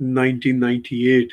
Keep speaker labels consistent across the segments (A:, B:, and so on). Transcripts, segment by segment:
A: 1998,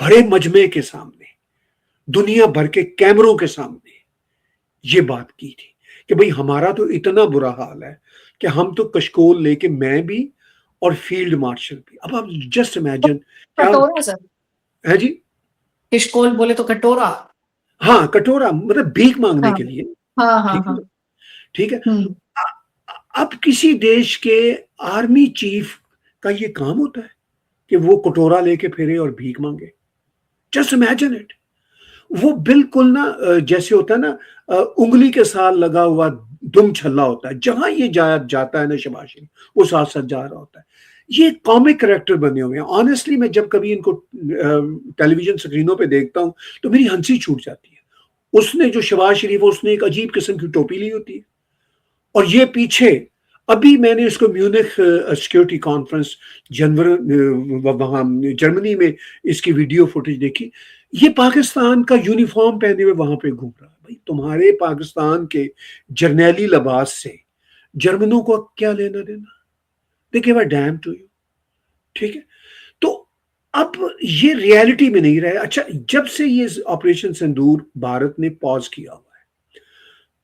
A: بڑے مجمع کے سامنے، دنیا بھر کے کیمروں کے سامنے یہ بات کی تھی کہ بھئی ہمارا تو اتنا برا حال ہے کہ ہم تو کشکول لے کے، میں بھی اور فیلڈ مارشل بھی، اب آپ جسٹ امیجن کیا
B: کٹورا سر،
A: ہے جی.
B: کشکول بولے تو کٹورا.
A: ہاں کٹورا مطلب بھیک مانگنے
B: ہاں
A: کے لیے.
B: ہاں ہاں
A: ٹھیک ہے
B: ہاں.
A: نا؟ ٹھیک ہے.
B: ہوں.
A: اب کسی دیش کے آرمی چیف کا یہ کام ہوتا ہے کہ وہ کٹورا لے کے پھرے اور بھیک مانگے؟ Just imagine it. وہ بالکل نا جیسے ہوتا ہے نا انگلی کے ساتھ لگا ہوا دم چھلا ہوتا ہے، جہاں یہ جاتا ہے نا شباز شریف وہ ساتھ ساتھ جا رہا ہوتا ہے. یہ کامک کریکٹر بنے ہوئے ہیں. آنیسٹلی میں جب کبھی ان کو ٹیلی ویژن سکرینوں پہ دیکھتا ہوں تو میری ہنسی چھوٹ جاتی ہے. اس نے جو شباز شریف اس نے ایک عجیب قسم کی ٹوپی لی ہوتی ہے، اور یہ پیچھے ابھی میں نے اس کو میونخ سیکورٹی کانفرنس وہاں جرمنی میں اس کی ویڈیو فوٹیج دیکھی. یہ پاکستان کا یونیفارم پہنے ہوئے وہاں پہ گھوم رہا ہے. بھائی تمہارے پاکستان کے جرنیلی لباس سے جرمنوں کو کیا لینا دینا؟ They give a damn to you. ٹھیک ہے. تو اب یہ ریالٹی میں نہیں رہا. اچھا جب سے یہ آپریشن سندور بھارت نے پاز کیا ہوا ہے،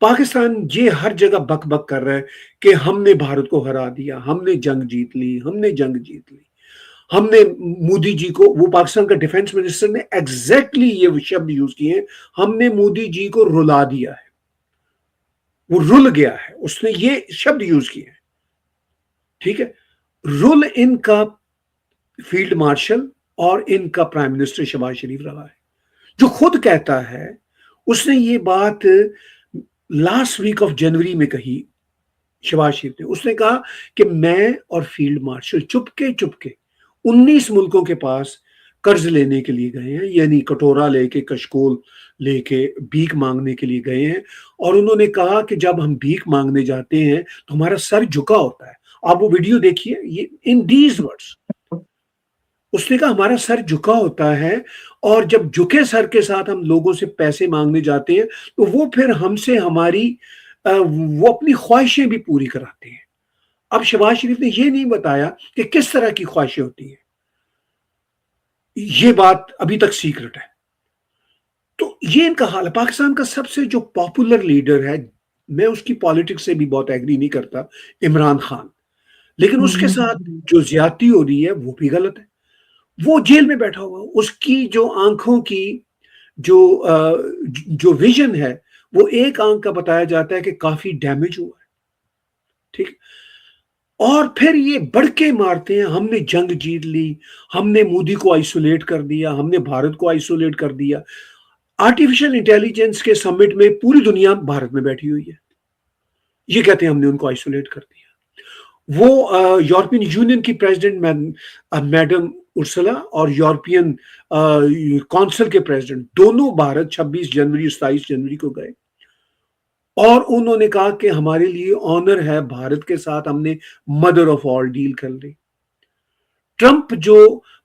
A: پاکستان یہ ہر جگہ بک بک کر رہا ہے کہ ہم نے بھارت کو ہرا دیا، ہم نے جنگ جیت لی، ہم نے جنگ جیت لی. ہم نے مودی جی کو، وہ پاکستان کا ڈیفنس منسٹر نے ایگزیکٹلی یہ شبد یوز کیے ہیں، ہم نے مودی جی کو رلا دیا ہے، وہ رل گیا ہے. اس نے یہ شبد یوز کیے ہیں. ٹھیک ہے. رول ان کا فیلڈ مارشل اور ان کا پرائم منسٹر شہباز شریف رہا ہے، جو خود کہتا ہے. اس نے یہ بات لاسٹ ویک آف جنوری میں کہی شہباز شریف نے. اس نے کہا کہ میں اور فیلڈ مارشل چپکے چپکے 19 ملکوں کے پاس قرض لینے کے لیے گئے ہیں، یعنی کٹورا لے کے، کشکول لے کے بھیک مانگنے کے لیے گئے ہیں. اور انہوں نے کہا کہ جب ہم بھیک مانگنے جاتے ہیں تو ہمارا سر جھکا ہوتا ہے. آپ وہ ویڈیو دیکھیے، یہ ان دیز ورڈز اس نے کہا ہمارا سر جھکا ہوتا ہے، اور جب جھکے سر کے ساتھ ہم لوگوں سے پیسے مانگنے جاتے ہیں تو وہ پھر ہم سے ہماری وہ اپنی خواہشیں بھی پوری کراتے ہیں. اب شہباز شریف نے یہ نہیں بتایا کہ کس طرح کی خواہشیں ہوتی ہیں. یہ بات ابھی تک سیکرٹ ہے. تو یہ ان کا حال ہے. پاکستان کا سب سے جو پاپولر لیڈر ہے، میں اس کی پالیٹکس سے بھی بہت ایگری نہیں کرتا، عمران خان، لیکن اس کے ساتھ جو زیادتی ہو رہی ہے وہ بھی غلط ہے. وہ جیل میں بیٹھا ہوا، اس کی جو آنکھوں کی جو ویژن ہے، وہ ایک آنکھ کا بتایا جاتا ہے کہ کافی ڈیمیج ہوا ہے. ٹھیک. اور پھر یہ بڑھ کے مارتے ہیں ہم نے جنگ جیت لی، ہم نے مودی کو آئسولیٹ کر دیا، ہم نے بھارت کو آئسولیٹ کر دیا. آرٹیفیشل انٹیلیجنس کے سمٹ میں پوری دنیا بھارت میں بیٹھی ہوئی ہے. یہ کہتے ہیں ہم نے ان کو آئسولیٹ کر دیا. وہ یورپین یونین کی پریزیڈنٹ میڈم ارسلا اور یورپین کونسل کے پریزیڈنٹ دونوں بھارت 26 جنوری 27 جنوری کو گئے، اور انہوں نے کہا کہ ہمارے لیے آنر ہے بھارت کے ساتھ ہم نے مدر آف آل ڈیل کر لی. ٹرمپ جو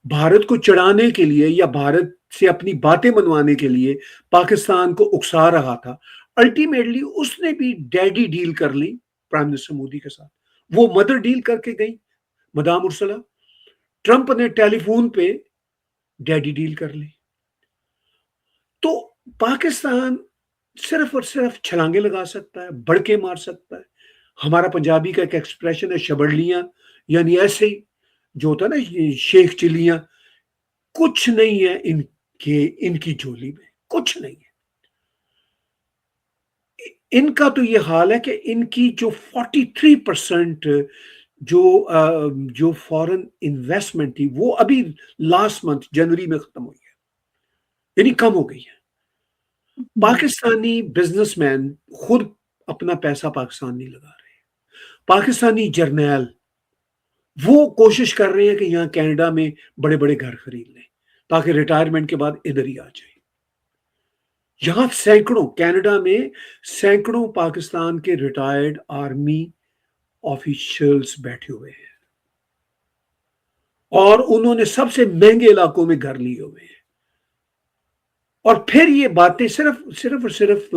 A: بھارت کو چڑھانے کے لیے یا بھارت سے اپنی باتیں منوانے کے لیے پاکستان کو اکسا رہا تھا، الٹیمیٹلی اس نے بھی ڈیڈی ڈیل کر لی پرائم منسٹر مودی کے ساتھ. وہ مدر ڈیل کر کے گئی مدام ارسلا. ٹرمپ نے ٹیلی فون پہ ڈیڈی ڈیل کر لی. تو پاکستان صرف اور صرف چھلانگے لگا سکتا ہے، بڑھ کے مار سکتا ہے. ہمارا پنجابی کا ایک ایکسپریشن ہے شبڑلیاں، یعنی ایسے ہی جو ہوتا ہے نا شیخ چلیاں. کچھ نہیں ہے ان کی جولی میں، کچھ نہیں ہے. ان کا تو یہ حال ہے کہ ان کی جو 43% جو فورن انویسٹمنٹ تھی وہ ابھی لاسٹ منتھ جنوری میں ختم ہوئی ہے، یعنی کم ہو گئی ہے. پاکستانی بزنس مین خود اپنا پیسہ پاکستان نہیں لگا رہے. پاکستانی جرنیل وہ کوشش کر رہے ہیں کہ یہاں کینیڈا میں بڑے بڑے گھر خرید لیں تاکہ ریٹائرمنٹ کے بعد ادھر ہی آ جائیں. یہاں سینکڑوں، کینیڈا میں سینکڑوں پاکستان کے ریٹائرڈ آرمی آفیشلز بیٹھے ہوئے ہیں، اور انہوں نے سب سے مہنگے علاقوں میں گھر لیے ہوئے ہیں. اور پھر یہ باتیں صرف اور صرف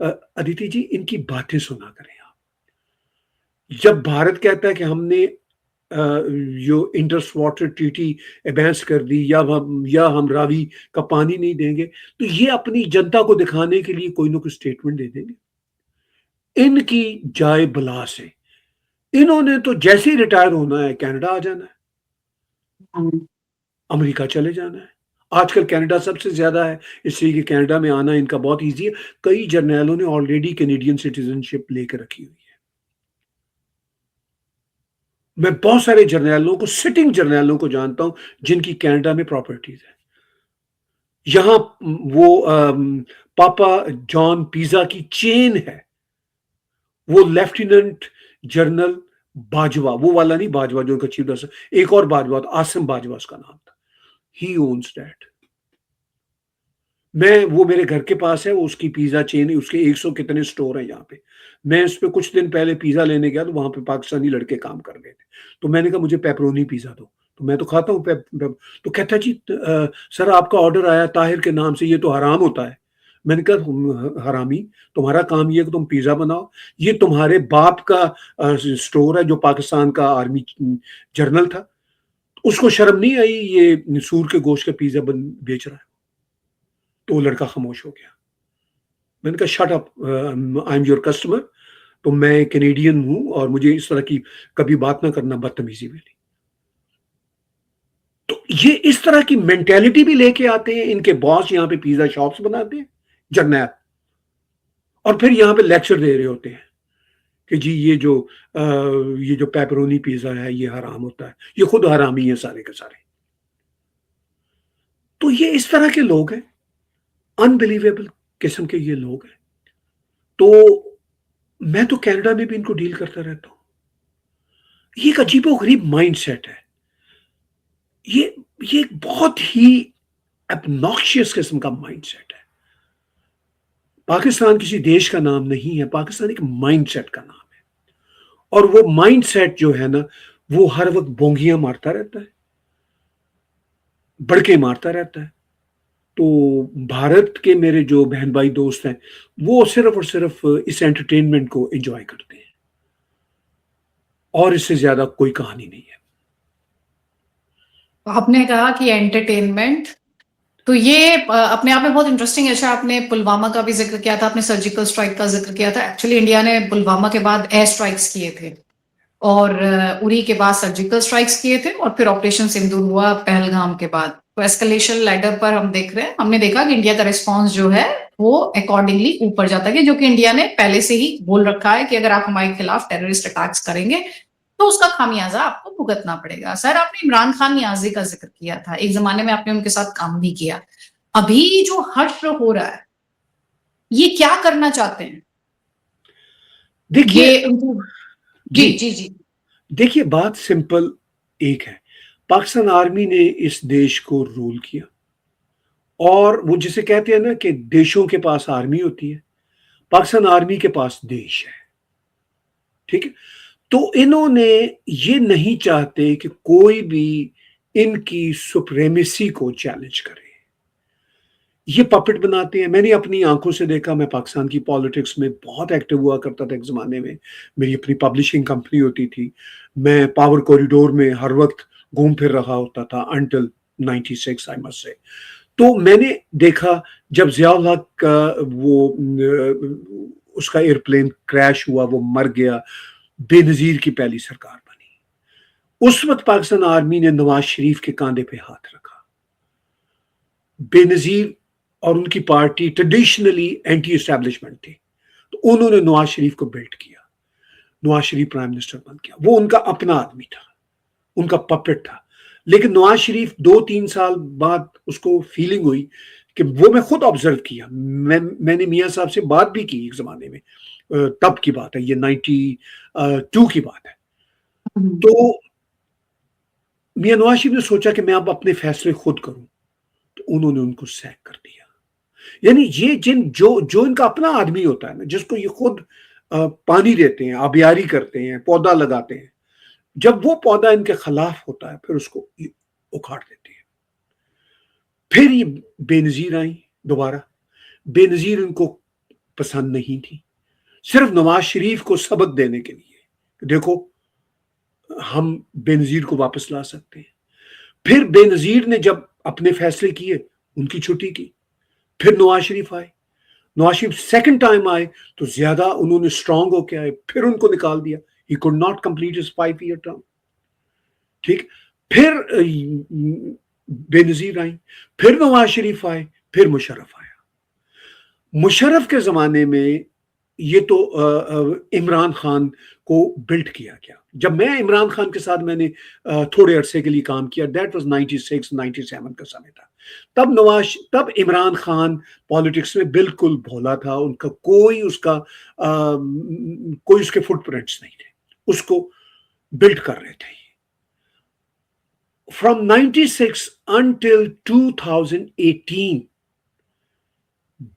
A: ادیتی جی ان کی باتیں سنا کریں آپ. جب بھارت کہتا ہے کہ ہم نے جو انٹرسٹ واٹر ٹریٹی ایبینس کر دی، یا ہم راوی کا پانی نہیں دیں گے، تو یہ اپنی جنتا کو دکھانے کے لیے کوئی نہ کوئی اسٹیٹمنٹ دے دیں گے۔ ان کی جائے بلا سے انہوں نے تو جیسے ہی ریٹائر ہونا ہے کینیڈا آ جانا ہے، امریکہ چلے جانا ہے۔ آج کل کینیڈا سب سے زیادہ ہے، اس لیے کہ کینیڈا میں آنا ان کا بہت ایزی ہے۔ کئی جرنیلوں نے آلریڈی کینیڈین سٹیزن شپ لے کے رکھی ہوئی ہے۔ میں بہت سارے جرنیلوں کو، سٹنگ جرنیلوں کو جانتا ہوں جن کی کینیڈا میں پراپرٹیز ہے۔ یہاں وہ پاپا جان پیزا کی چین ہے، وہ لیفٹیننٹ جنرل باجوہ، وہ والا نہیں باجوہ جو ان کا چیف ڈسٹر، ایک اور باجوہ تھا، آسم باجوہ اس کا نام تھا۔ He owns that. وہ میرے گھر کے پاس ہے، اس کی پیزا چین ہے، اس کے 100 کتنے سٹور ہیں یہاں پہ۔ میں اس پہ کچھ دن پہلے پیزا لینے گیا تو وہاں پہ پاکستانی لڑکے کام کر رہے تھے، تو میں نے کہا مجھے پیپرونی پیزا دو، تو میں تو کھاتا ہوں تو کہتا جی سر آپ کا آرڈر آیا طاہر کے نام سے، یہ تو حرام ہوتا ہے۔ میں نے کہا حرامی، تمہارا کام یہ کہ تم پیزا بناؤ، یہ تمہارے باپ کا سٹور ہے جو پاکستان کا آرمی جنرل تھا، اس کو شرم نہیں آئی یہ سور کے گوشت کا پیزا بیچ رہا ہے؟ تو وہ لڑکا خاموش ہو گیا۔ میں نے کہا shut up, I am your customer, تو میں کینیڈین ہوں اور مجھے اس طرح کی کبھی بات نہ کرنا بدتمیزی میں۔ تو یہ اس طرح کی مینٹیلٹی بھی لے کے آتے ہیں۔ ان کے باس یہاں پہ پیزا شاپس بناتے ہیں جرنیل، اور پھر یہاں پہ لیکچر دے رہے ہوتے ہیں کہ جی یہ جو پیپرونی پیزا ہے یہ حرام ہوتا ہے، یہ خود حرامی ہے سارے کے سارے۔ تو یہ اس طرح کے لوگ ہیں، انبلیویبل قسم کے یہ لوگ ہیں۔ تو میں تو کینیڈا میں بھی ان کو ڈیل کرتا رہتا ہوں۔ یہ ایک عجیب و غریب مائنڈ سیٹ ہے، یہ ایک بہت ہی ابناکشیس قسم کا مائنڈ سیٹ ہے۔ پاکستان کسی دیش کا نام نہیں ہے، پاکستان ایک مائنڈ سیٹ کا نام ہے، اور وہ مائنڈ سیٹ جو ہے نا وہ ہر وقت بونگیاں مارتا رہتا ہے، بڑکے مارتا رہتا ہے۔ تو بھارت کے میرے جو بہن بھائی دوست ہیں وہ صرف اور صرف اس انٹرٹینمنٹ کو انجوائے کرتے ہیں، اور اس سے زیادہ کوئی کہانی نہیں ہے۔
B: آپ نے کہا کہ انٹرٹینمنٹ، تو یہ اپنے آپ میں بہت انٹرسٹنگ ہے۔ اچھا، آپ نے پلوامہ کا بھی ذکر کیا تھا، آپ نے سرجیکل اسٹرائک کا ذکر کیا تھا۔ ایکچولی انڈیا نے پلوامہ کے بعد ایئر اسٹرائکس کیے تھے، اور اری کے بعد سرجیکل اسٹرائکس کیے تھے، اور پھر آپریشن سندور ہوا پہلگام کے بعد۔ تو ایسکلیشن لیڈر پر ہم دیکھ رہے ہیں، ہم نے دیکھا کہ انڈیا کا ریسپانس جو ہے وہ اکارڈنگلی اوپر جاتا ہے، جو کہ انڈیا نے پہلے سے ہی بول رکھا ہے کہ اگر آپ ہمارے خلاف ٹیررسٹ اٹیکس کریں گے تو اس کا خامیازہ آپ کو بھگتنا پڑے گا۔ سر، آپ نے عمران خان نیازی کا ذکر کیا تھا، ایک زمانے میں آپ نے ان کے ساتھ کام بھی کیا۔ ابھی جو حشر ہو رہا ہے یہ کیا کرنا چاہتے ہیں؟
A: دیکھیے
B: جی
A: دیکھیے بات سمپل ایک ہے، پاکستان آرمی نے اس دیش کو رول کیا، اور وہ جسے کہتے ہیں نا کہ دیشوں کے پاس آرمی ہوتی ہے، پاکستان آرمی کے پاس دیش ہے، ٹھیک ہے؟ تو انہوں نے یہ نہیں چاہتے کہ کوئی بھی ان کی سپریمیسی کو چیلنج کرے، یہ پپٹ بناتے ہیں۔ میں نے اپنی آنکھوں سے دیکھا، میں پاکستان کی پالیٹکس میں بہت ایکٹیو ہوا کرتا تھا ایک زمانے میں، میری اپنی پبلشنگ کمپنی ہوتی تھی، میں پاور کوریڈور میں ہر وقت گھوم پھر رہا ہوتا تھا انٹل 96 آئی مسٹ سے۔ تو میں نے دیکھا جب ضیاء الحق کا اس کا ایئرپلین کریش ہوا، وہ مر گیا، بے نظیر کی پہلی سرکار بنی، اس وقت پاکستان آرمی نے نواز شریف کے کاندھے پہ ہاتھ رکھا۔ بے نظیر اور ان کی پارٹی ٹریڈیشنلی اینٹی اسٹیبلشمنٹ تھی، تو انہوں نے نواز شریف کو بلڈ کیا، نواز شریف پرائم منسٹر بن گیا۔ وہ ان کا اپنا آدمی تھا، ان کا پپٹ تھا، لیکن نواز شریف 2-3 سال بعد اس کو فیلنگ ہوئی کہ وہ میں خود آبزرو کیا، میں نے میاں صاحب سے بات بھی کی ایک زمانے میں، تب کی بات ہے، یہ 92 کی بات ہے۔ تو میاں نواز شریف نے سوچا کہ میں اب اپنے فیصلے خود کروں، تو انہوں نے ان کو سیک کر دیا۔ یعنی یہ جو ان کا اپنا آدمی ہوتا ہے نا، جس کو یہ خود پانی دیتے ہیں، آبیاری کرتے ہیں، پودا لگاتے ہیں، جب وہ پودا ان کے خلاف ہوتا ہے پھر اس کو اکھاڑ دیتے ہیں۔ پھر یہ بے نظیر آئیں دوبارہ، بے نظیر ان کو پسند نہیں تھی، صرف نواز شریف کو سبق دینے کے لیے، دیکھو ہم بے نظیر کو واپس لا سکتے ہیں. پھر بے نظیر نے جب اپنے فیصلے کیے ان کی چھٹی کی. پھر نواز شریف آئے. نواز شریف سیکنڈ ٹائم آئے تو زیادہ انہوں نے اسٹرانگ ہو کے آئے, پھر ان کو نکال دیا. He could not complete his 5 year term. ٹھیک. پھر بے نظیر آئی, پھر نواز شریف آئے, پھر مشرف آیا. مشرف کے زمانے میں یہ تو عمران خان کو بلڈ کیا گیا. جب میں عمران خان کے ساتھ میں نے تھوڑے عرصے کے لیے کام کیا, دیٹ واز 96-97 کا سمے تھا. تب عمران خان پالیٹکس میں بالکل بھولا تھا. ان کا کوئی اس کے فٹ پرنٹس نہیں تھے. اس کو بلڈ کر رہے تھے. فرام 96 until 2018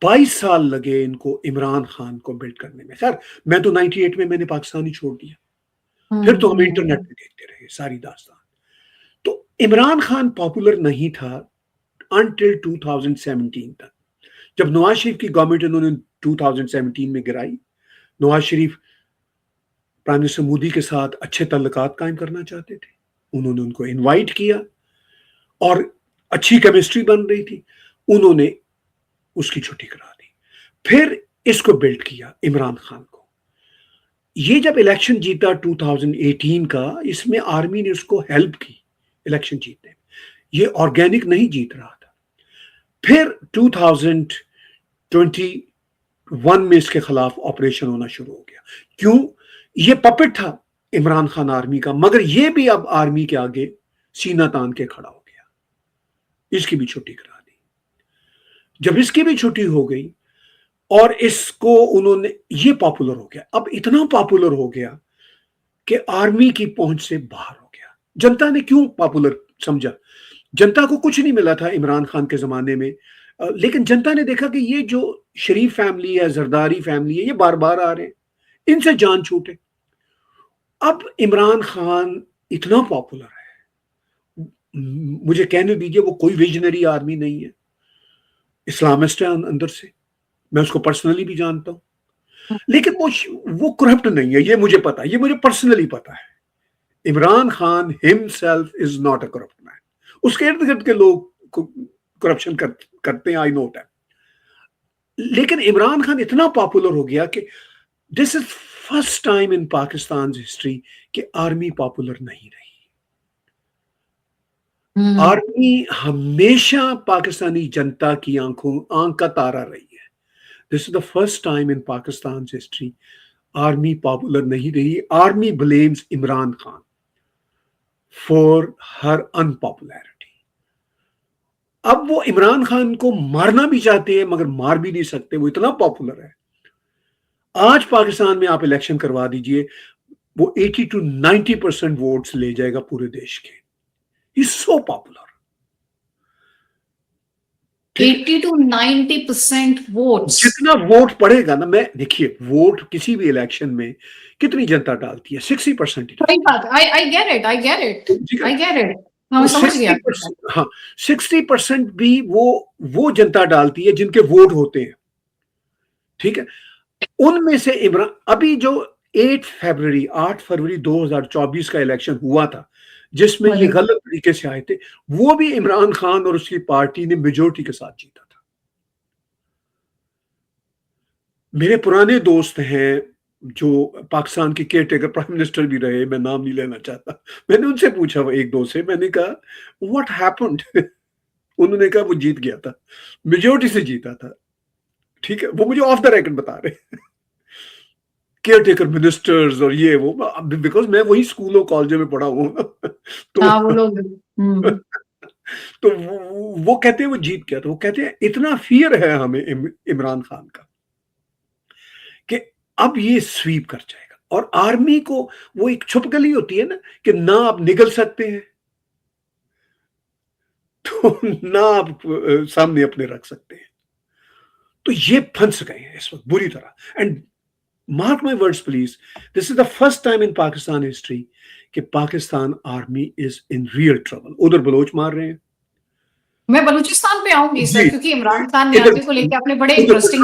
A: 22 سال لگے ان کو عمران خان کو بلڈ کرنے میں. خیر میں تو 98 میں نے پاکستانی چھوڑ دیا. پھر تو ہم انٹرنیٹ پہ دیکھتے رہے ساری داستان. تو عمران خان پاپولر نہیں تھا انٹل 2017 تک. جب نواز شریف کی گورنمنٹ انہوں نے 2017 میں گرائی, نواز شریف پرائم منسٹر مودی کے ساتھ اچھے تعلقات قائم کرنا چاہتے تھے. انہوں نے ان کو انوائٹ کیا اور اچھی کیمسٹری بن رہی تھی. انہوں نے اس کی چھٹی کرا دی. پھر اس کو بلڈ کیا عمران خان کو. یہ جب الیکشن جیتا 2018 کا, اس میں آرمی نے اس کو ہیلپ کی الیکشن جیتنے میں. یہ آرگینک نہیں جیت رہا تھا. پھر 2021 میں اس کے خلاف آپریشن ہونا شروع ہو گیا. کیوں؟ یہ پپٹ تھا عمران خان آرمی کا, مگر یہ بھی اب آرمی کے آگے سینہ تان کے کھڑا ہو گیا. اس کی بھی چھٹی کرا دی. جب اس کی بھی چھٹی ہو گئی اور اس کو انہوں نے, یہ پاپولر ہو گیا. اب اتنا پاپولر ہو گیا کہ آرمی کی پہنچ سے باہر ہو گیا. جنتا نے کیوں پاپولر سمجھا؟ جنتا کو کچھ نہیں ملا تھا عمران خان کے زمانے میں, لیکن جنتا نے دیکھا کہ یہ جو شریف فیملی ہے, زرداری فیملی ہے, یہ بار بار آ رہے ہیں, ان سے جان چھوٹے. اب عمران خان اتنا پاپولر ہے, مجھے کہنے دیجئے وہ کوئی ویژنری آدمی نہیں ہے, اسلامسٹ ہے اندر سے. میں اس کو پرسنلی بھی جانتا ہوں, لیکن وہ کرپٹ نہیں ہے. یہ مجھے پتا ہے, یہ مجھے پرسنلی پتا ہے. Imran Khan himself is not a corrupt man. اس کے ارد گرد کے لوگ کرپشن کرتے ہیں, آئی نو دیٹ. لیکن عمران خان اتنا پاپولر ہو گیا کہ دس از first time in Pakistan history کہ آرمی پاپولر نہیں رہی. آرمی ہمیشہ پاکستانی جنتا کی آنکھ کا تارا رہی ہے. This is the first time in Pakistan history army popular نہیں رہی. Army blames Imran Khan for her unpopularity. اب وہ عمران خان کو مارنا بھی چاہتے ہیں مگر مار بھی نہیں سکتے, وہ اتنا پاپولر ہے. آج پاکستان میں آپ الیکشن کروا دیجئے, وہ 80 to 90% ووٹس لے جائے گا پورے دیش کے. He's so popular.
B: 80 to 90% votes.
A: جتنا ووٹ پڑے گا نا, میں دیکھیے ووٹ کسی بھی الیکشن میں کتنی جنتا ڈالتی ہے, 60%. ہاں 60% بھی وہ جنتا ڈالتی ہے جن کے ووٹ ہوتے ہیں. ٹھیک ہے, ان میں سے عمران, ابھی جو 8 فروری 2024 کا الیکشن ہوا تھا جس میں یہ غلط طریقے سے آئے تھے, وہ بھی عمران خان اور اس کی پارٹی نے میجورٹی کے ساتھ جیتا تھا. میرے پرانے دوست ہیں جو پاکستان کے کیئر ٹیکر پرائم منسٹر بھی رہے, میں نام نہیں لینا چاہتا, میں نے ان سے پوچھا ایک دو سے, میں نے کہا واٹ ہیپنڈ. انہوں نے کہا وہ جیت گیا تھا, میجورٹی سے جیتا تھا. ٹھیک ہے, وہ مجھے آف دا ریکارڈ بتا رہے کیئر ٹیکر منسٹرز اور یہ وہ, بیکاز میں وہی اسکولوں کالجوں میں پڑھا ہوں تو وہ کہتے ہیں وہ جیت گیا. تو وہ کہتے ہیں اتنا فیئر ہے ہمیں عمران خان کا کہ اب یہ سویپ کر جائے گا. اور آرمی کو وہ ایک چھپ گلی ہوتی ہے نا کہ نہ آپ نگل سکتے ہیں تو نہ آپ سامنے اپنے رکھ سکتے ہیں. تو یہ پھنس گئے ہیں اس وقت بری طرح. And mark my words please, this is the first time in Pakistan history کہ Pakistan army is in real trouble. ادھر بلوچ مار رہے ہیں.
B: میں بلوچستان پہ آؤں گی سر, کیونکہ عمران خان نیازی کو لے کے آپ نے بڑے انٹرسٹنگ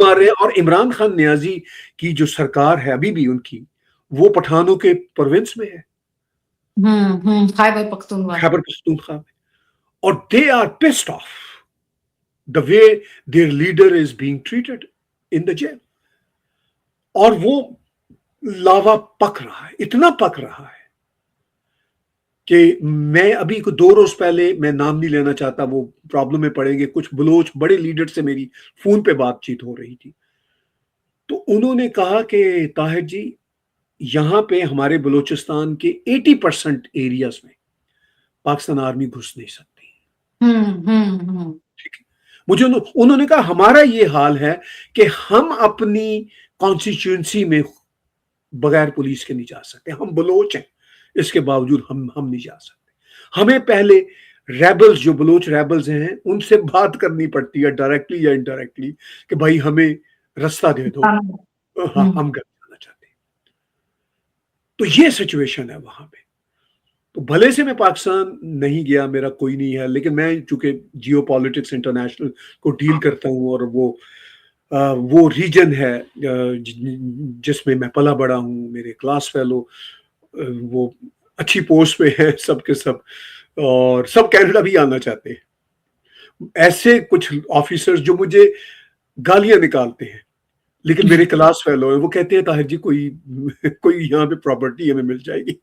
A: مار رہے ہیں. اور عمران خان نیازی کی جو سرکار ہے ابھی بھی ان کی, وہ پٹھانوں کے پروونس میں ہے.
B: خیبر پختونخوا.
A: خیبر پختونخوا میں. اور they are pissed off the way their leader is being treated in the jail. اور وہ لاوا پک رہا ہے, اتنا پک رہا ہے کہ میں ابھی کو 2 روز پہلے, میں نام نہیں لینا چاہتا, وہ پرابلم میں پڑیں گے, کچھ بلوچ بڑے لیڈر سے میری فون پہ بات چیت ہو رہی تھی, تو انہوں نے کہا کہ طاہر جی یہاں پہ ہمارے بلوچستان کے 80% ایریاز میں پاکستان آرمی گھس نہیں سکتی. ٹھیک ہے, مجھے انہوں نے کہا ہمارا یہ حال ہے کہ ہم اپنی کانسٹیچوئنسی میں بغیر پولیس کے نہیں جا سکتے, ہم بلوچ ہیں, اس کے باوجود ہم نہیں جا سکتے. ہمیں پہلے ریبلز, جو بلوچ ریبلز ہیں, ان سے بات کرنی پڑتی ہے ڈائریکٹلی یا انڈائریکٹلی کہ بھائی ہمیں رستہ دے دو, ہم گھر جانا چاہتے ہیں. تو یہ سچویشن ہے وہاں پہ. تو بھلے سے میں پاکستان نہیں گیا, میرا کوئی نہیں ہے, لیکن میں چونکہ جیو پالیٹکس انٹرنیشنل کو ڈیل کرتا ہوں, اور وہ ریجن ہے جس میں میں پلا بڑا ہوں, میرے کلاس فیلو وہ اچھی پوسٹ پہ ہیں سب کے سب, اور سب کینیڈا بھی آنا چاہتے ہیں. ایسے کچھ آفیسرز جو مجھے گالیاں نکالتے ہیں لیکن میرے کلاس فیلو ہیں, وہ کہتے ہیں طاہر جی کوئی یہاں پہ پراپرٹی ہمیں مل جائے گی.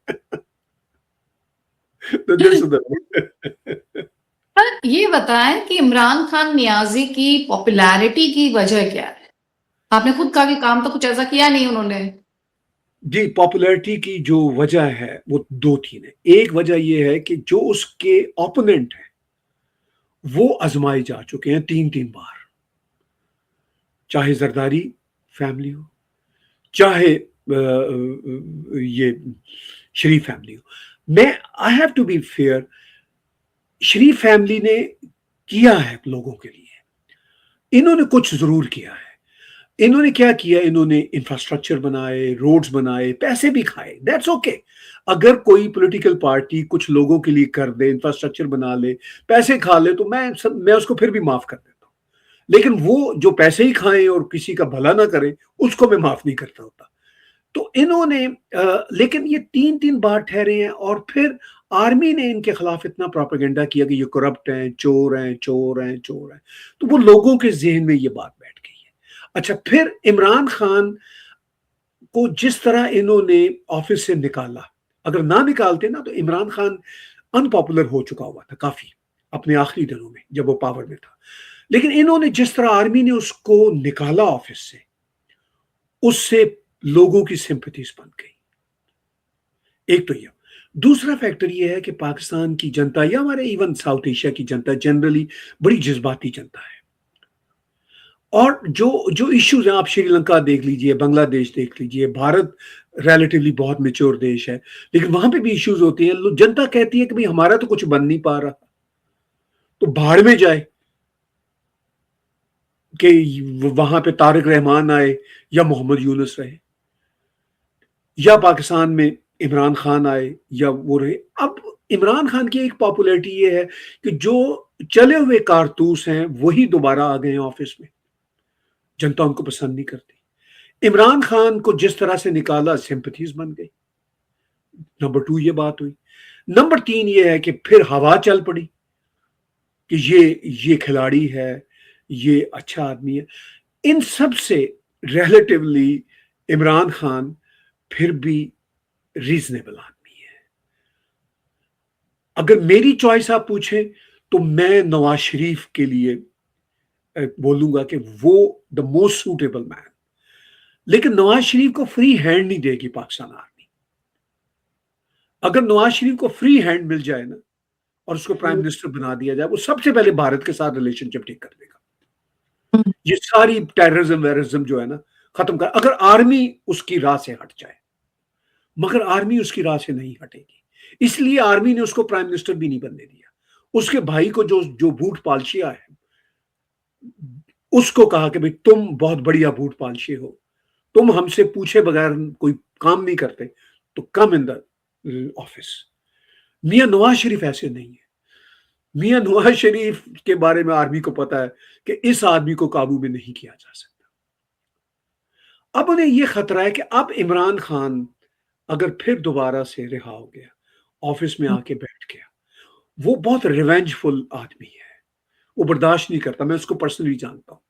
B: یہ بتائیں کہ عمران خان نیازی کی پاپولیرٹی کی وجہ کیا ہے؟ آپ نے خود کہا کہ کام تو کچھ ایسا کیا نہیں انہوں نے.
A: جی, پاپولیرٹی کی جو وجہ ہے وہ 2-3 ہے. ایک وجہ یہ ہے کہ جو اس کے اوپوننٹ ہیں وہ آزمائے جا چکے ہیں 3 بار, چاہے زرداری فیملی ہو, چاہے یہ شریف فیملی ہو. میں I have to be fair, Sharif family نے کیا ہے لوگوں کے لیے, انہوں نے کچھ ضرور کیا ہے. انہوں نے کیا کیا, انہوں نے انفراسٹرکچر بنائے, روڈز بنائے, پیسے بھی کھائے, دیٹس اوکے. اگر کوئی پولیٹیکل پارٹی کچھ لوگوں کے لیے کر دے, انفراسٹرکچر بنا لے, پیسے کھا لے, تو میں اس کو پھر بھی معاف کر دیتا ہوں. لیکن وہ جو پیسے ہی کھائیں اور کسی کا بھلا نہ کریں, اس کو میں معاف نہیں کرتا ہوتا. تو انہوں نے لیکن یہ 3 بار ٹھہرے ہیں, اور پھر آرمی نے ان کے خلاف اتنا پروپیگنڈا کیا کہ یہ کرپٹ ہیں, چور ہیں, چور ہیں, چور ہیں. تو وہ لوگوں کے ذہن میں یہ بات بیٹھ گئی ہے. اچھا, پھر عمران خان کو جس طرح انہوں نے آفس سے نکالا, اگر نہ نکالتے نا تو عمران خان انپاپولر ہو چکا ہوا تھا کافی اپنے آخری دنوں میں جب وہ پاور میں تھا. لیکن انہوں نے جس طرح آرمی نے اس کو نکالا آفس سے, اس سے لوگوں کی سمپتھیز بن گئی. ایک تو یہ. دوسرا فیکٹر یہ ہے کہ پاکستان کی جنتا, یا ہمارے ایون ساؤتھ ایشیا کی جنتا جنرلی بڑی جذباتی جنتا ہے, اور جو ایشوز ہیں, آپ شری لنکا دیکھ لیجئے, بنگلہ دیش دیکھ لیجئے, بھارت ریلیٹیولی بہت میچور دیش ہے, لیکن وہاں پہ بھی ایشوز ہوتی ہیں. جنتا کہتی ہے کہ بھئی ہمارا تو کچھ بن نہیں پا رہا, تو بھاڑ میں جائے کہ وہاں پہ طارق رحمان آئے یا محمد یونس رہے, یا پاکستان میں عمران خان آئے یا وہ رہے. اب عمران خان کی ایک پاپولیرٹی یہ ہے کہ جو چلے ہوئے کارتوس ہیں وہی دوبارہ آ گئے ہیں آفس میں, جنتا ان کو پسند نہیں کرتی. عمران خان کو جس طرح سے نکالا, سمپتھیز بن گئی. نمبر 2 یہ بات ہوئی. نمبر 3 یہ ہے کہ پھر ہوا چل پڑی کہ یہ کھلاڑی ہے, یہ اچھا آدمی ہے. ان سب سے ریلیٹیولی عمران خان پھر بھی ریزنیبل آدمی ہے. اگر میری چوائس آپ پوچھیں تو میں نواز شریف کے لیے بولوں گا کہ وہ دا موسٹ سوٹیبل مین. لیکن نواز شریف کو فری ہینڈ نہیں دے گی پاکستان آرمی. اگر نواز شریف کو فری ہینڈ مل جائے نا, اور اس کو پرائم منسٹر بنا دیا جائے, وہ سب سے پہلے بھارت کے ساتھ ریلیشن شپ ٹھیک کر دے گا. یہ ساری ٹیررزم ویرزم جو ہے نا ختم کر, اگر آرمی اس کی راہ سے ہٹ جائے. مگر آرمی اس کی راہ سے نہیں ہٹے گی, اس لیے آرمی نے اس کو پرائم منسٹر بھی نہیں بننے دیا. اس کے بھائی کو جو بوٹ پالشیا ہے, اس کو کہا کہ بھئی تم بہت بڑھیا بوٹ پالشے ہو, تم ہم سے پوچھے بغیر کوئی کام نہیں کرتے, تو کم ان دا آفس. میاں نواز شریف ایسے نہیں ہے. میاں نواز شریف کے بارے میں آرمی کو پتا ہے کہ اس آدمی کو قابو میں نہیں کیا جا سکتا. اب انہیں یہ خطرہ ہے کہ اب عمران خان اگر پھر دوبارہ سے رہا ہو گیا آفس میں آ کے بیٹھ گیا. وہ بہت ریونجفل آدمی ہے, وہ برداشت نہیں کرتا, میں اس کو پرسنلی جانتا ہوں.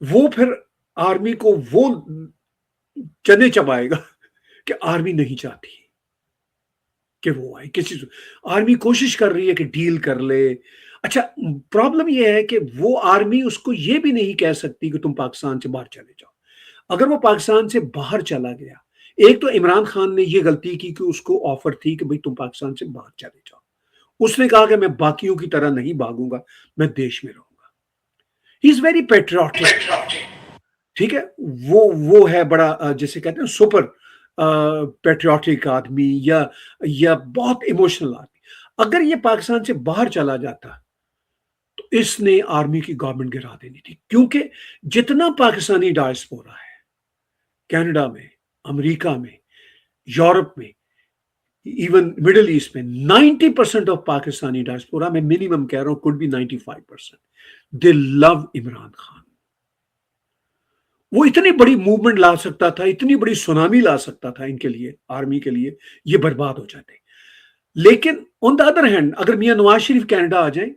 A: وہ پھر آرمی کو وہ چنے چبائے گا کہ آرمی نہیں چاہتی کہ وہ آئے کسی سے. آرمی کوشش کر رہی ہے کہ ڈیل کر لے. اچھا, پرابلم یہ ہے کہ وہ آرمی اس کو یہ بھی نہیں کہہ سکتی کہ تم پاکستان سے باہر چلے جاؤ. اگر وہ پاکستان سے باہر چلا گیا, ایک تو عمران خان نے یہ غلطی کی کہ اس کو آفر تھی کہ بھئی تم پاکستان سے باہر چلے جاؤ. اس نے کہا کہ میں باقیوں کی طرح نہیں بھاگوں گا, میں دیش میں رہوں گا. ہی از ویری پیٹریوٹک. ٹھیک ہے, وہ ہے بڑا جیسے کہتے ہیں سپر پیٹریوٹک آدمی یا بہت ایموشنل آدمی. اگر یہ پاکستان سے باہر چلا جاتا تو اس نے آرمی کی گورنمنٹ گرا دینی تھی, کیونکہ جتنا پاکستانی ڈائسپورا ہے کینیڈا میں, امریکہ میں, یورپ میں, ایون مڈل ایسٹ میں, 90% آف پاکستانی ڈائسپورا, میں منیمم کہہ رہا ہوں, could be 95%, they love Imran Khan. وہ اتنی بڑی موومنٹ لا سکتا تھا, اتنی بڑی سونامی لا سکتا تھا ان کے لیے, آرمی کے لیے, یہ برباد ہو جاتے. لیکن آن دا ادر ہینڈ اگر میاں نواز شریف کینیڈا آ جائیں,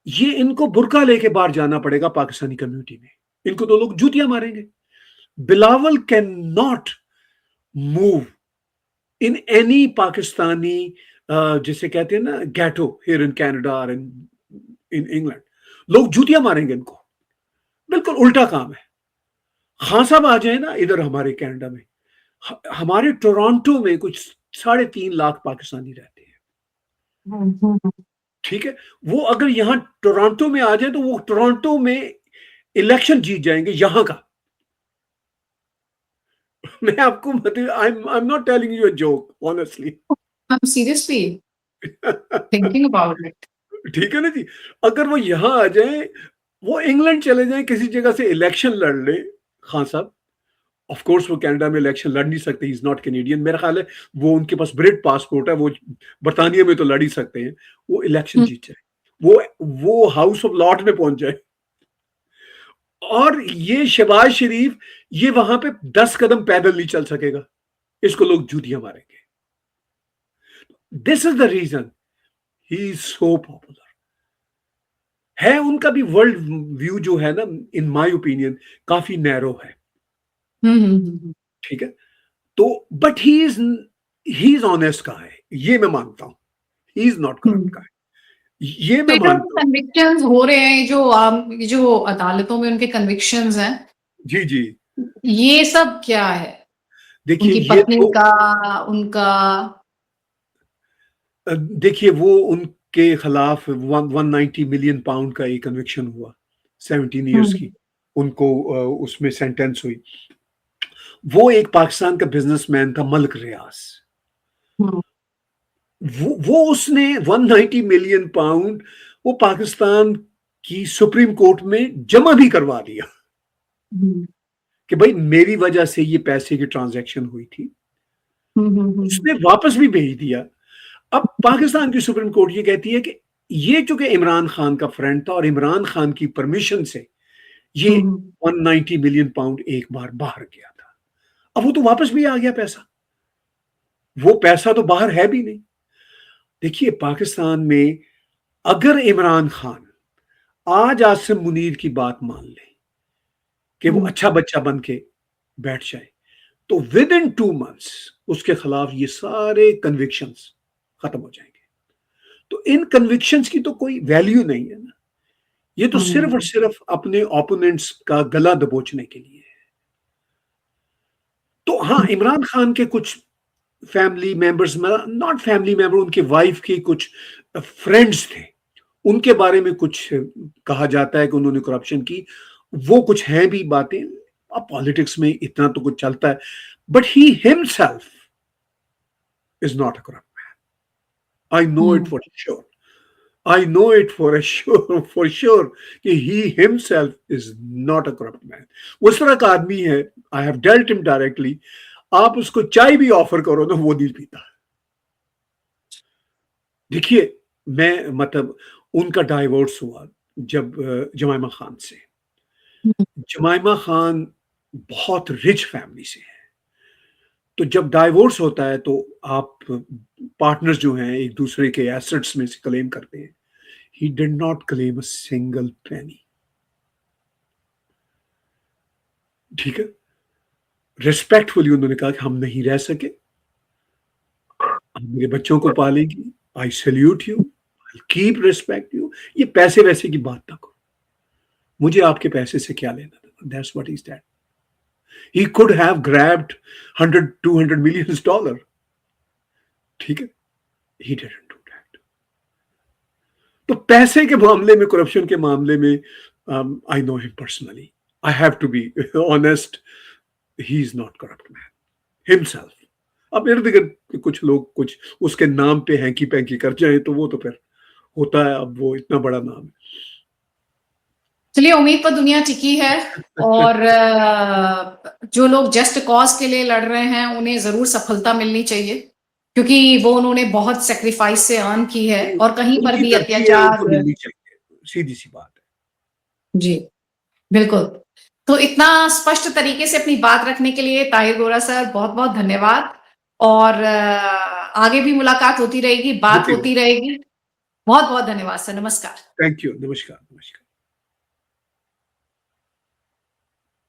A: یہ ان کو برقع لے کے باہر جانا پڑے گا پاکستانی کمیونٹی میں, ان کو تو لوگ جوتیاں ماریں گے. Bilawal can not move in any Pakistani جسے کہتے ہیں نا گیٹو ہیئر ان کینیڈا اور ان انگلینڈ, لوگ جوتیاں ماریں گے ان کو. بالکل الٹا کام ہے. خان صاحب آ جائیں نا ادھر ہمارے کینیڈا میں, ہمارے ٹورانٹو میں کچھ 3.5 لاکھ پاکستانی رہتے ہیں. ٹھیک ہے, وہ اگر یہاں ٹورانٹو میں آ جائیں تو وہ ٹورانٹو میں الیکشن جیت جائیں گے یہاں کا. میں آپ کو I'm not telling you a joke, honestly.
B: I'm seriously thinking about it.
A: ٹھیک ہے نا جی, اگر وہ یہاں آ جائیں, وہ انگلینڈ چلے جائیں, کسی جگہ سے الیکشن لڑ لیں خان صاحب. آف کورس وہ کینیڈا میں الیکشن لڑ نہیں سکتے, ہی از ناٹ کینیڈین. میرا خیال ہے وہ ان کے پاس برٹ پاسپورٹ ہے, وہ برطانیہ میں تو لڑ ہی سکتے ہیں. وہ الیکشن جیت جائے, وہ ہاؤس آف لارڈ میں پہنچ جائے, اور یہ شہباز شریف یہ وہاں پہ 10 قدم پیدل نہیں چل سکے گا, اس کو لوگ جوتیاں ماریں گے. This is the reason he is so popular. ہے ان کا بھی ورلڈ ویو جو ہے نا, ان مائی اوپینین کافی نیرو ہے. ٹھیک ہے, تو بٹ ہی از آنیسٹ کا ہے, یہ میں مانتا ہوں. ہی از ناٹ کرپٹ کا ہے, یہ میں مانتا ہوں.
B: کنوکشنز ہو رہے ہیں جو عدالتوں میں ان کے کنوکشنز ہیں,
A: جی جی,
B: یہ سب کیا ہے؟
A: دیکھیے
B: ان کی پتنی کا, ان کا,
A: دیکھیے وہ ان کے خلاف 190 ملین پاؤنڈ کا ایک کنوکشن ہوا, 17 ایئرس کی ان کو اس میں سینٹینس ہوئی. وہ ایک پاکستان کا بزنس مین تھا ملک ریاض, وہ اس نے 190 ملین پاؤنڈ وہ پاکستان کی سپریم کورٹ میں جمع بھی کروا دیا کہ بھائی میری وجہ سے یہ پیسے کی ٹرانزیکشن ہوئی تھی. اس نے واپس بھی بھیج دیا. اب پاکستان کی سپریم کورٹ یہ کہتی ہے کہ یہ چونکہ عمران خان کا فرینڈ تھا اور عمران خان کی پرمیشن سے یہ 190 ملین پاؤنڈ ایک بار باہر گیا تھا. اب وہ تو واپس بھی آ گیا پیسہ, وہ پیسہ تو باہر ہے بھی نہیں. دیکھیے پاکستان میں اگر عمران خان آج عاصم منیر کی بات مان لے کہ وہ اچھا بچہ بن کے بیٹھ جائے, تو ود ان 2 months اس کے خلاف یہ سارے کنوکشنز ختم ہو جائیں گے. تو ان کنوکشنز کی تو کوئی ویلیو نہیں ہے نا, یہ تو صرف اور صرف اپنے اوپوننٹس کا گلا دبوچنے کے لیے ہے. تو ہاں, عمران خان کے کچھ family members, not family member, ان کے وائف کے کچھ فرینڈز تھے, ان کے بارے میں کچھ کہا جاتا ہے کہ انہوں نے کرپشن کی. وہ کچھ ہیں بھی باتیں, اب پالیٹکس میں اتنا تو کچھ چلتا ہے, but he himself is not a corrupt man. I know it for sure. I know it for sure کہ he himself is not a corrupt man. اس طرح کا آدمی ہے, I have dealt him directly. آپ اس کو چائے بھی آفر کرو نا وہ نہیں پیتا. دیکھیے میں مطلب ان کا ڈائیورس ہوا جب جمائمہ خان سے. جمائمہ خان بہت رچ فیملی سے ہے, تو جب ڈائیورس ہوتا ہے تو آپ پارٹنر جو ہیں ایک دوسرے کے ایسٹس میں سے کلیم کرتے ہیں. He did not claim a single penny. ٹھیک ہے, ریسپیکٹفلی انہوں نے کہا کہ ہم نہیں رہ سکے, ہم میرے بچوں کو پالیں گی, I salute you, keep respect you. یہ پیسے ویسے کی بات نہ کرو, مجھے آپ کے پیسے سے کیا لینا تھا. That's what he said. He could have grabbed 100-200 million $. ٹھیک ہے, he didn't do that. تو پیسے کے معاملے میں, کرپشن کے معاملے میں, I know him personally. I have to be honest. He is not corrupt man himself. اب ارد گرد کچھ لوگ کچھ اس کے نام پہ ہینکی پینکی کر جائیں تو وہ تو پھر ہوتا ہے, اب وہ اتنا بڑا نام ہے.
B: چلیے, امید پر دنیا ٹکی ہے, اور جو لوگ جسٹ کاز کے لیے لڑ رہے ہیں انہیں ضرور سفلتا ملنی چاہیے, کیونکہ وہ انہوں نے بہت سیکریفائس سے ارن کی ہے, اور کہیں
A: ان
B: پر
A: کی
B: بھی
A: ترقی ہے, ان کو
B: اتیاچار.
A: ملنی چاہیے, سیدھی سی بات ہے.
B: جی بالکل. تو اتنا اسپشٹ طریقے سے اپنی بات رکھنے کے لیے طاہر گورا سر بہت بہت دھنیہ واد, اور آگے بھی ملاقات ہوتی رہے گی, بات ہوتی رہے گی. بہت بہت دھنیہ واد سر. نمسکار.
A: Thank you. نمسکار.